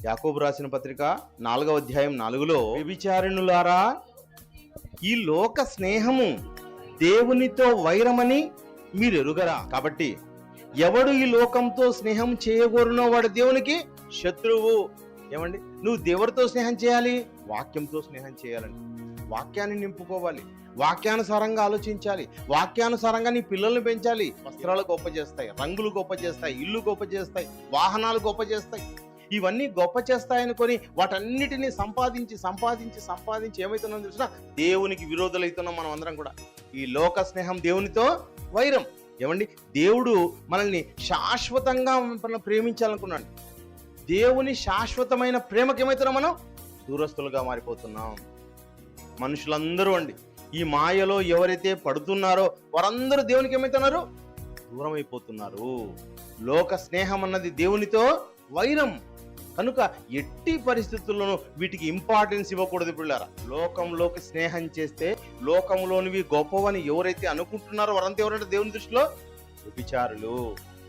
యాకోబు రాసిన పత్రిక 4వ అధ్యాయం 4లో, వ్యభిచారిణులారా, ఈ లోక స్నేహము దేవునితో వైరమని మీరు ఎరుగరా? కాబట్టి ఎవడు ఈ లోకంతో స్నేహం చేయగోరునో వాడు దేవునికి శత్రువు. ఏమండి, నువ్వు దేవుడితో స్నేహం చేయాలి, వాక్యంతో స్నేహం చేయాలండి. వాక్యాన్ని నింపుకోవాలి, వాక్యానుసారంగా ఆలోచించాలి, వాక్యానుసారంగా నీ పిల్లల్ని పెంచాలి. వస్త్రాలు గొప్ప చేస్తాయి, రంగులు గొప్ప చేస్తాయి, ఇల్లు గొప్ప చేస్తాయి, వాహనాలు గొప్ప చేస్తాయి. ఇవన్నీ గొప్ప చేస్తాయనుకొని వాటన్నిటినీ సంపాదించి సంపాదించి సంపాదించి ఏమవుతున్నాం తెలిసినా దేవునికి విరోధులవుతున్నాం మనం అందరం కూడా. ఈ లోక స్నేహం దేవునితో వైరం. ఏమండి, దేవుడు మనల్ని శాశ్వతంగా ప్రేమించాలనుకున్నాడు. దేవుని శాశ్వతమైన ప్రేమకి ఏమవుతున్నాం మనం? దూరస్తులుగా మారిపోతున్నాం. మనుషులందరూ అండి, ఈ మాయలో ఎవరైతే పడుతున్నారో వారందరూ దేవునికి ఏమవుతున్నారు? దూరం అయిపోతున్నారు. లోక స్నేహం అన్నది దేవునితో వైరం కనుక ఎట్టి పరిస్థితుల్లోనూ వీటికి ఇంపార్టెన్స్ ఇవ్వకూడదు. పిల్లారా, లోకంలోకి స్నేహం చేస్తే లోకంలోనివి గొప్పవని ఎవరైతే అనుకుంటున్నారో వారంతా ఎవరంటే దేవుని దృష్టిలో వ్యభిచారులు.